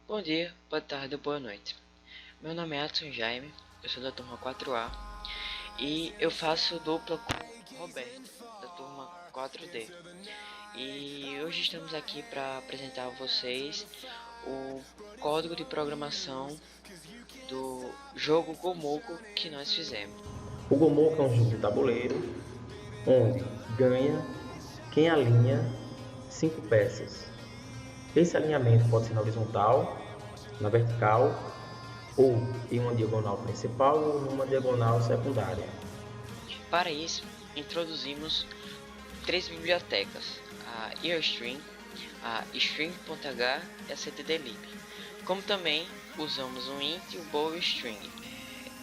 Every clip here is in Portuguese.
Bom dia, boa tarde ou boa noite. Meu nome é Adson Jaime, eu sou da turma 4A e eu faço dupla com o Roberto, da turma 4D. E hoje estamos aqui para apresentar a vocês o código de programação do jogo Gomoku que nós fizemos. O Gomorra é um jogo de tabuleiro onde ganha quem alinha 5 peças. Esse alinhamento pode ser na horizontal, na vertical ou em uma diagonal principal ou numa diagonal secundária. Para isso, introduzimos três bibliotecas, a Earstring, a String.h e a ctdlib, como também usamos um int e o bowstring,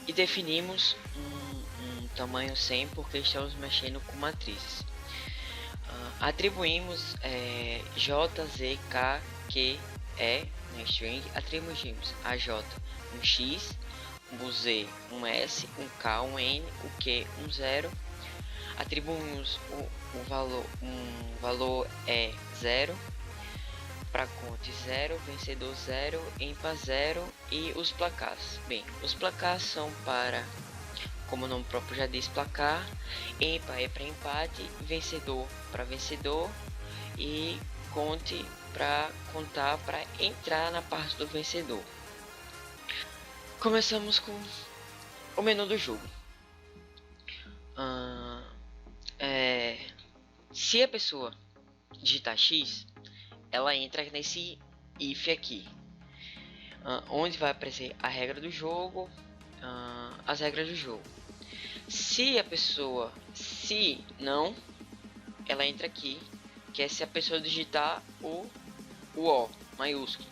e definimos um tamanho 100 porque estamos mexendo com matrizes. Atribuímos j, z, k, q, e na string, atribuímos a j um x, o z um s, um k um n, o q um 0. Atribuímos um valor é 0, para conte 0, vencedor 0, ímpar 0 e os placares. Bem, os placares são para, como o nome próprio já diz, placar. Ímpar é para empate, vencedor para vencedor e conte para contar para entrar na parte do vencedor. Começamos com o menu do jogo. Se a pessoa digitar X, ela entra nesse if aqui, onde vai aparecer a regra do jogo, as regras do jogo. Se não, ela entra aqui, que é se a pessoa digitar o O maiúsculo.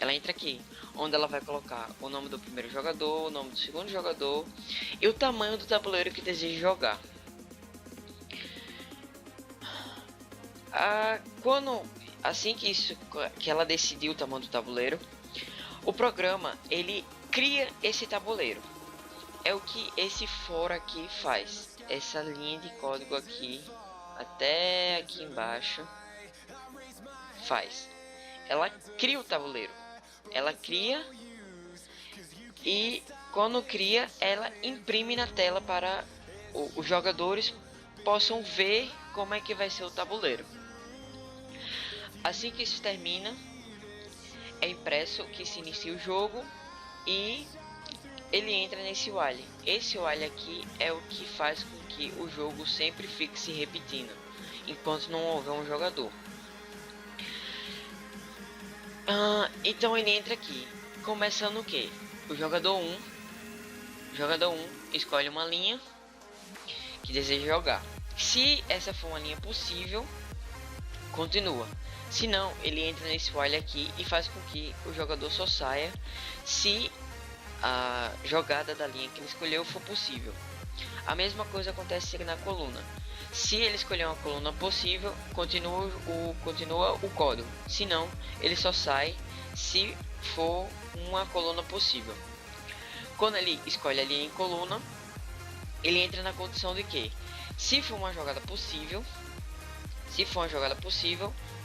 Ela entra aqui, onde ela vai colocar o nome do primeiro jogador, o nome do segundo jogador e o tamanho do tabuleiro que deseja jogar. Assim que ela decidir o tamanho do tabuleiro, o programa ele cria esse tabuleiro. É o que esse for aqui faz. Essa linha de código aqui até aqui embaixo faz. Ela cria o tabuleiro. Ela cria e quando cria, ela imprime na tela para os jogadores possam ver como é que vai ser o tabuleiro. Assim que isso termina, é impresso que se inicia o jogo e ele entra nesse while. Esse while aqui é o que faz com que o jogo sempre fique se repetindo enquanto não houver um jogador. Então ele entra aqui, começando o que? O jogador 1 escolhe uma linha que deseja jogar. Se essa for uma linha possível, continua. Se não, ele entra nesse while aqui e faz com que o jogador só saia se a jogada da linha que ele escolheu for possível. A mesma coisa acontece na coluna. Se ele escolher uma coluna possível, continua o código. Se não, ele só sai se for uma coluna possível. Quando ele escolhe a linha em coluna, ele entra na condição de que, se for uma jogada possível,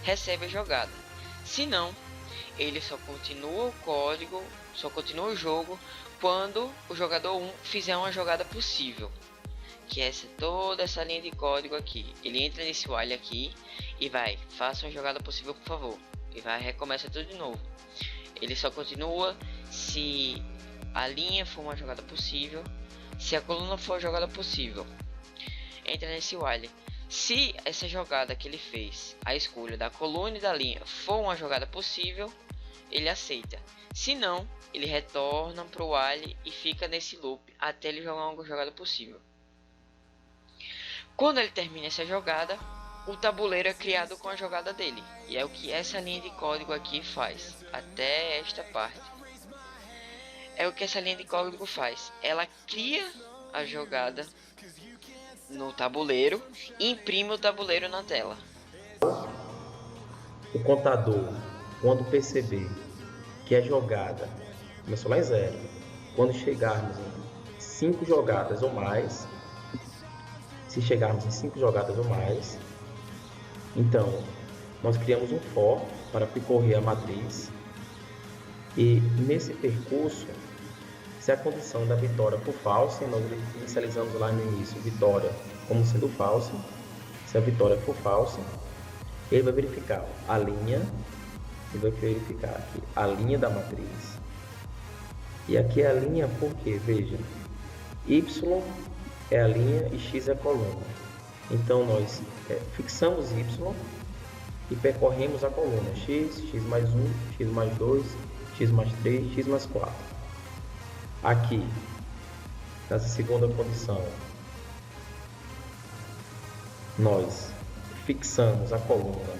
recebe a jogada. Se não, ele só continua o código, só continua o jogo quando o jogador 1 fizer uma jogada possível, que é toda essa linha de código aqui. Ele entra nesse while aqui e vai, faça uma jogada possível por favor, e vai, recomeça tudo de novo. Ele só continua se a linha for uma jogada possível, se a coluna for uma jogada possível, entra nesse while. Se essa jogada que ele fez, a escolha da coluna e da linha, for uma jogada possível, ele aceita. Se não, ele retorna para o while e fica nesse loop até ele jogar uma jogada possível. Quando ele termina essa jogada, o tabuleiro é criado com a jogada dele. E é o que essa linha de código aqui faz, até esta parte. É o que essa linha de código faz. Ela cria a jogada no tabuleiro e imprime o tabuleiro na tela. O contador, quando perceber que a jogada começou lá em 0, quando chegarmos em 5 jogadas ou mais, se chegarmos em 5 jogadas ou mais, então nós criamos um for para percorrer a matriz E nesse percurso, se a condição da vitória for falsa, nós inicializamos lá no início vitória como sendo falsa. Se a vitória for falsa, ele vai verificar a linha, ele vai verificar aqui a linha da matriz. E aqui é a linha porque, veja, y é a linha e x é a coluna. Então nós fixamos y e percorremos a coluna x, x mais 1, x mais 2, x mais 3, x mais 4. Aqui, nessa segunda condição, nós fixamos a coluna,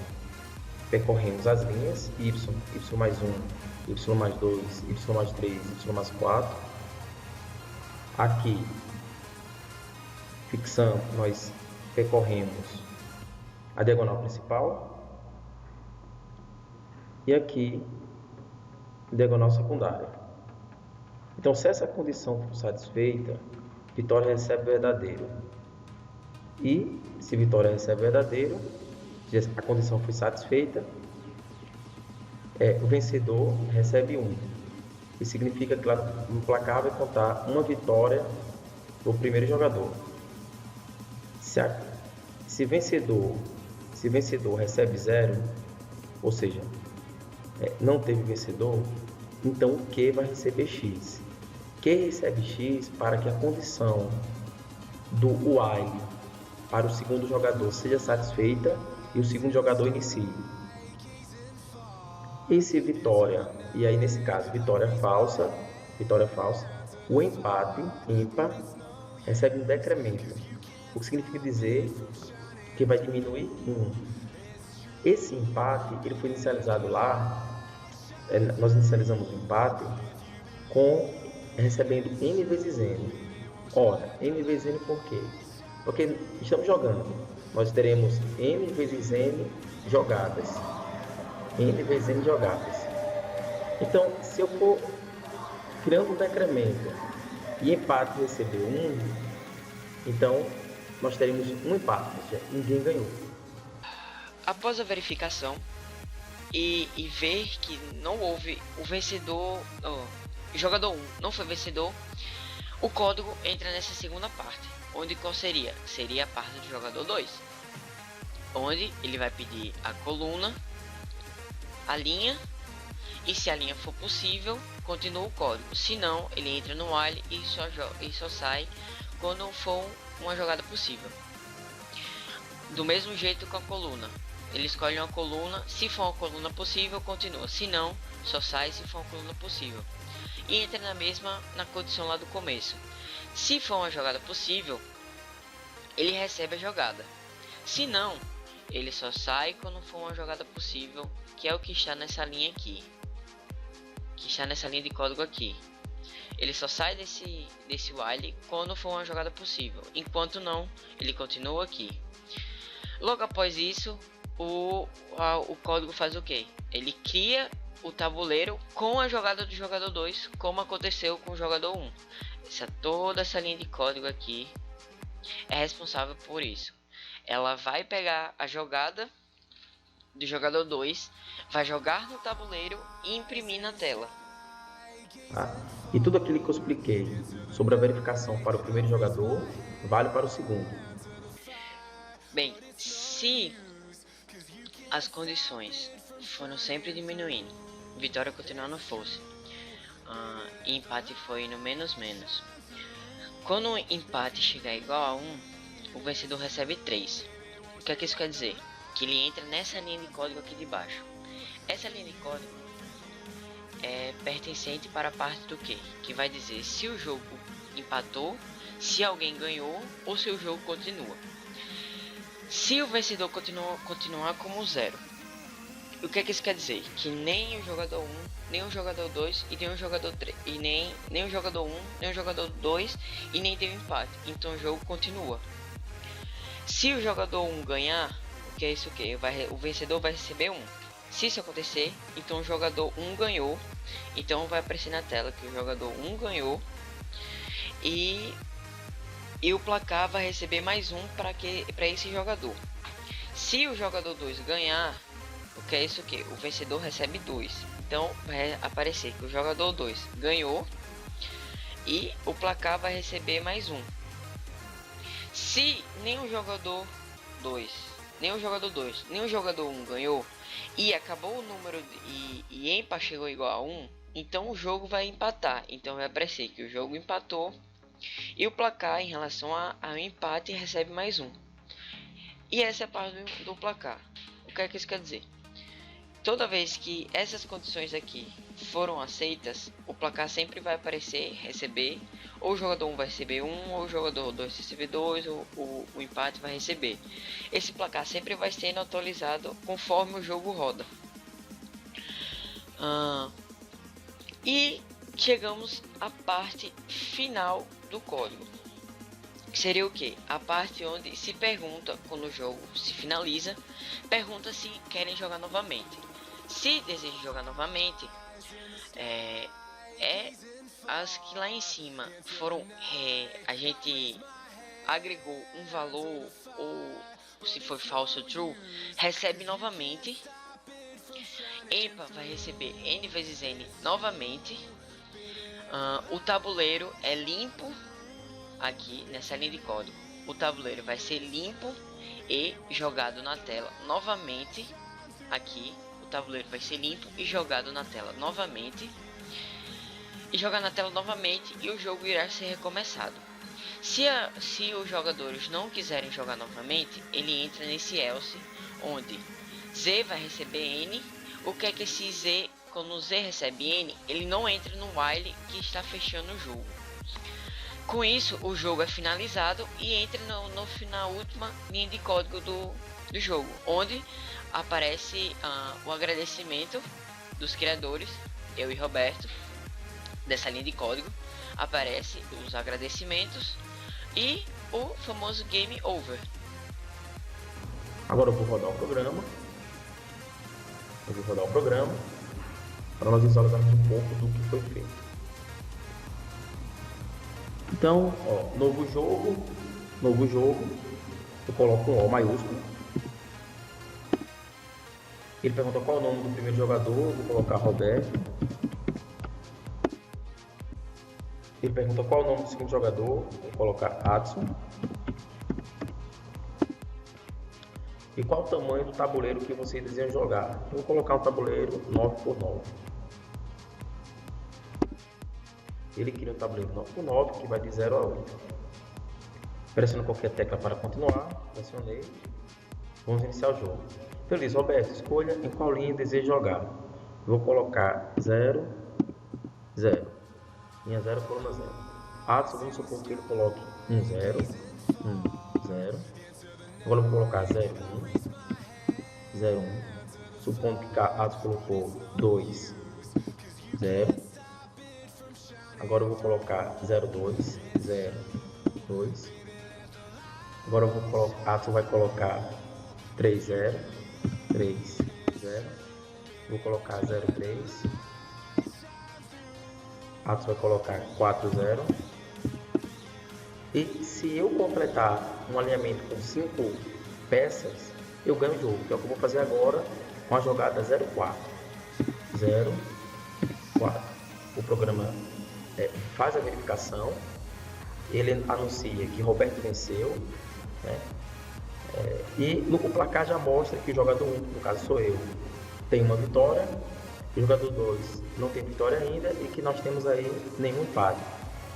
percorremos as linhas y, y mais 1, y mais 2, y mais 3, y mais 4. Aqui, fixamos, nós percorremos a diagonal principal. E aqui, diagonal secundária. Então, se essa condição for satisfeita, Vitória recebe verdadeiro. E, se Vitória recebe verdadeiro, a condição foi satisfeita, o vencedor recebe 1. Isso significa que no placar vai contar uma vitória do primeiro jogador. Se vencedor recebe 0, ou seja, não teve vencedor, então o Q vai receber X. Q recebe X para que a condição do while para o segundo jogador seja satisfeita e o segundo jogador inicie. E se vitória, e aí nesse caso vitória falsa, o empate, ímpar, recebe um decremento, o que significa dizer que vai diminuir 1. Esse empate ele foi inicializado lá, nós inicializamos o empate recebendo n vezes n. Ora, n vezes n por quê? Porque estamos jogando, nós teremos n vezes n jogadas. N vezes n jogadas. Então, se eu for criando um decremento e empate receber 1, então nós teremos um empate, ou seja, ninguém ganhou. Após a verificação e ver que não houve o vencedor, o jogador 1 não foi vencedor, o código entra nessa segunda parte, onde qual seria? Seria a parte do jogador 2, onde ele vai pedir a coluna, a linha, e se a linha for possível, continua o código. Se não, ele entra no while e só sai quando for uma jogada possível. Do mesmo jeito com a coluna, ele escolhe uma coluna, se for uma coluna possível, continua, se não, só sai se for uma coluna possível. E entra na condição lá do começo. Se for uma jogada possível, ele recebe a jogada. Se não, ele só sai quando for uma jogada possível, que é o que está nessa linha aqui, que está nessa linha de código aqui. Ele só sai desse while quando for uma jogada possível, enquanto não, ele continua aqui. Logo após isso, o código faz o que? Ele cria o tabuleiro com a jogada do jogador 2, como aconteceu com o jogador 1. Toda essa linha de código aqui é responsável por isso. Ela vai pegar a jogada do jogador 2, vai jogar no tabuleiro e imprimir na tela. E tudo aquilo que eu expliquei sobre a verificação para o primeiro jogador vale para o segundo. Bem, se as condições foram sempre diminuindo, vitória continuando força, e empate foi no menos. Quando o empate chegar igual a 1, o vencedor recebe 3. O que é que isso quer dizer? Que ele entra nessa linha de código aqui de baixo. Essa linha de código é pertencente para a parte do que vai dizer se o jogo empatou, se alguém ganhou ou se o jogo continua. Se o vencedor continuar como 0, o que é que isso quer dizer? Que nem o jogador 1, nem o jogador 2 e nem o jogador 3, e nem o jogador 1, nem o jogador 2 e nem tem um empate. Então o jogo continua. Se o jogador 1 ganhar, o que é isso que? O vencedor vai receber 1. Se isso acontecer, então o jogador 1 ganhou. Então vai aparecer na tela que o jogador 1 ganhou. E o placar vai receber mais 1 para esse jogador. Se o jogador 2 ganhar, o que é isso que? O vencedor recebe 2. Então vai aparecer que o jogador 2 ganhou e o placar vai receber mais um. Se nem o jogador 2, nem o jogador 1 ganhou e acabou o número e EMPA chegou igual a 1, então o jogo vai empatar. Então vai aparecer que o jogo empatou e o placar em relação ao empate recebe mais um. E essa é a parte do placar. O que é que isso quer dizer? Toda vez que essas condições aqui foram aceitas, o placar sempre vai aparecer, receber, ou o jogador 1 vai receber 1, ou o jogador 2 receber 2, ou o empate vai receber. Esse placar sempre vai sendo atualizado conforme o jogo roda. E chegamos à parte final do código. Que seria o que? A parte onde se pergunta, quando o jogo se finaliza, pergunta se querem jogar novamente. Se desejam jogar novamente, as que lá em cima foram, a gente agregou um valor, ou se for falso ou true, recebe novamente. EMPA vai receber n vezes n novamente. O tabuleiro é limpo. Aqui nessa linha de código, o tabuleiro vai ser limpo e jogado na tela novamente. Aqui o tabuleiro vai ser limpo e jogado na tela novamente, e o jogo irá ser recomeçado. Se os jogadores não quiserem jogar novamente, ele entra nesse else, onde Z vai receber N. O que é que esse Z, quando o Z recebe N, ele não entra no while que está fechando o jogo. Com isso, o jogo é finalizado e entra na última linha de código do jogo, onde aparece o agradecimento dos criadores, eu e Roberto, dessa linha de código. Aparece os agradecimentos e o famoso Game Over. Agora eu vou rodar o programa. Para nós visualizarmos um pouco do que foi feito. Então, ó, novo jogo, eu coloco um O maiúsculo. Ele pergunta qual é o nome do primeiro jogador, vou colocar Roberto. Ele pergunta qual é o nome do segundo jogador, vou colocar Adson. E qual o tamanho do tabuleiro que vocês desejam jogar? Eu vou colocar um tabuleiro 9x9. Ele cria um tabuleiro 9x9 que vai de 0 a 8. Pressiono qualquer tecla para continuar. Pressionei. Vamos iniciar o jogo. Então ele diz: Roberto, escolha em qual linha deseja jogar. Eu vou colocar 0, 0. Linha 0, coluna 0. Adson, vamos supor que ele coloque 1, 0, 1, 0. Agora eu vou colocar 0, 1, 0, 1. Supondo que Adson colocou 2, 0. Agora eu vou colocar 02, 02. Agora eu vou colocar, Adson vai colocar 30, 30. Vou colocar 03. Adson vai colocar 40. E se eu completar um alinhamento com 5 peças, eu ganho o jogo, que é o que eu vou fazer agora com a jogada 04. 04. O programa faz a verificação, ele anuncia que Roberto venceu, né? E no placar já mostra que o jogador 1, no caso sou eu, tem uma vitória, o jogador 2 não tem vitória ainda e que nós temos aí nenhum empate.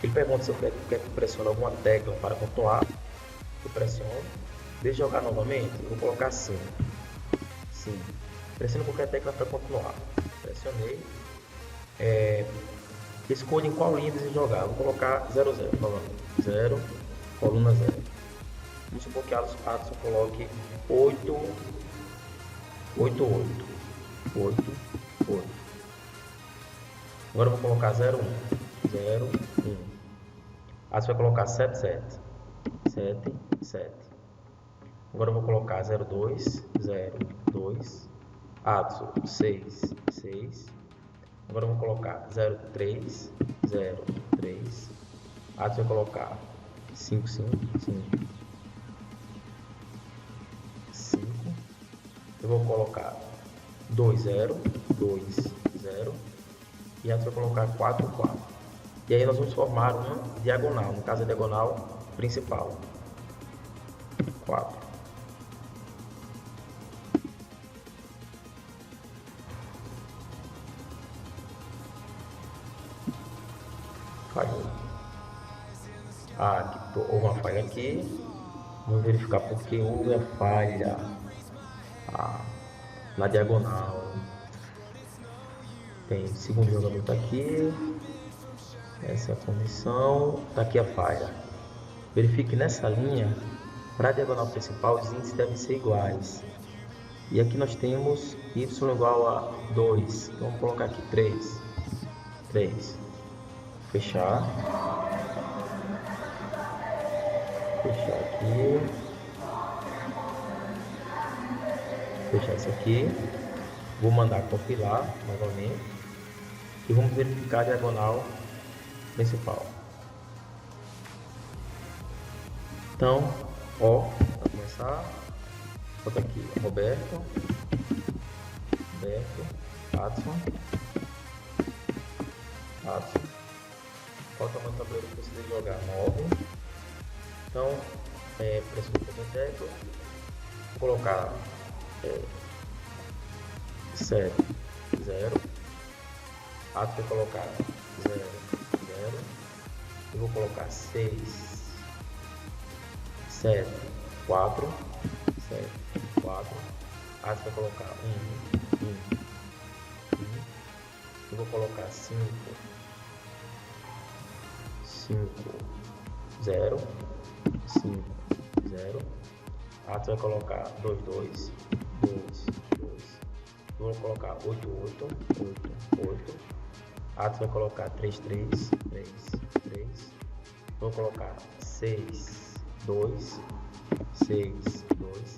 Ele pergunta se eu quero que pressione alguma tecla para continuar. Eu pressiono. Deixa eu jogar novamente, eu vou colocar sim. Sim. Pressiono qualquer tecla para continuar. Pressionei. Escolha em qual linha deseja jogar. Vou colocar 00 novamente. 0, coluna 0. Vamos supor que Adson coloque 8, 8, 8. 8, 8. Agora eu vou colocar 0, 1. 0, 1. Adson vai colocar 7, 7. 7, 7. Agora eu vou colocar 02, 0, 2. Adson 6, 6. Agora eu vou colocar 03, 0, 3. Adson vai colocar 5, 5, 5. 5. Eu vou colocar 2, 0, 2, 0. E Atos vai colocar 4, 4. E aí nós vamos formar uma diagonal, no caso a diagonal principal. 4. Falhou. Aqui, houve uma falha aqui. Vamos verificar porque houve a falha na diagonal. Tem o segundo jogador está aqui. Essa é a condição. Está aqui a falha. Verifique nessa linha, para a diagonal principal, os índices devem ser iguais. E aqui nós temos y igual a 2. Então vamos colocar aqui 3. 3. Fechar. Fechar aqui. Fechar isso aqui. Vou mandar compilar novamente. E vamos verificar a diagonal principal. Então, ó, para começar, bota aqui Roberto, Adson. Qual o tamanho do tabuleiro que você deve jogar? 9. Então, preço do biblioteca, vou colocar 7, 0. Adson vai colocar 0, 0. Eu vou colocar 6, 7, 4, 7, 4. Adson vai colocar 1, 1, 1. Eu vou colocar 5, 5, 0, 5, 0. Adson vai colocar 2, 2, 2, 2. Eu vou colocar 8, 8, 8, 8. Adson vai colocar 3, 3, 3, 3. Vou colocar 6, 2, 6, 2.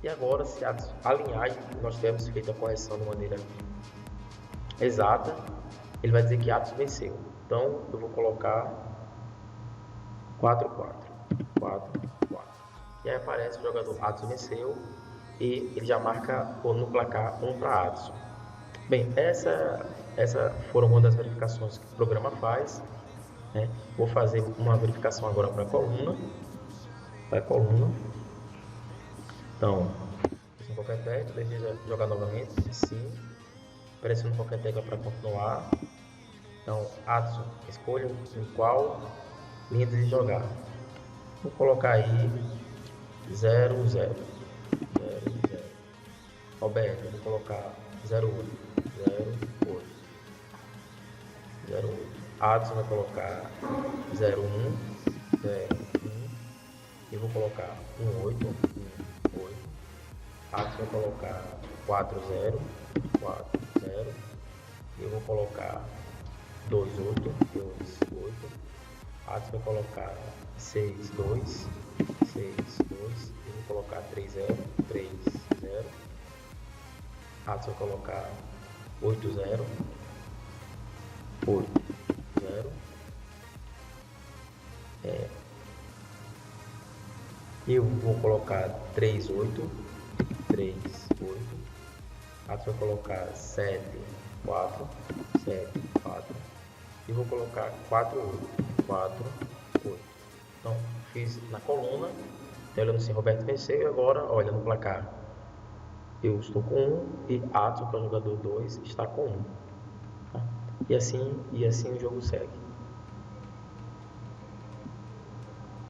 E agora, se a linhagem nós tivermos feito a correção de maneira exata, ele vai dizer que Adson venceu. Então, eu vou colocar 4, 4, 4, 4. E aí aparece o jogador Adson venceu e ele já marca no placar 1 para Adson. Bem, essa foram uma das verificações que o programa faz. Né? Vou fazer uma verificação agora para a coluna. Então, pressione qualquer tecla, deseja jogar novamente? Sim. Pressione qualquer tecla para continuar. Então, Adson, escolha em qual linha deseja jogar. Vou colocar aí 0, 0. 0, 0. Roberto, vou colocar 0, 8. 0, 8. 0, 8. Adson vai colocar 0, 1. 0, 1. Eu vou colocar 1, 8. 1, 8. Adson vai colocar 4, 0. 4, 0. Eu vou colocar 2, 8. 2, 8. Adson vai colocar 6, 2. 6, 2. Eu vou colocar 3, 0. 3, 0. Adson vai colocar 8, 0. 8, 0. Eu vou colocar 3, 8. 3, 8. Adson vai colocar 7, 4. 7, 4. E vou colocar 4, 8. 4, 8. Então, fiz na coluna. Olhando se Roberto venceu. E agora, olha no placar. Eu estou com 1 e Adson, que é o jogador 2, está com 1. Tá? E assim o jogo segue.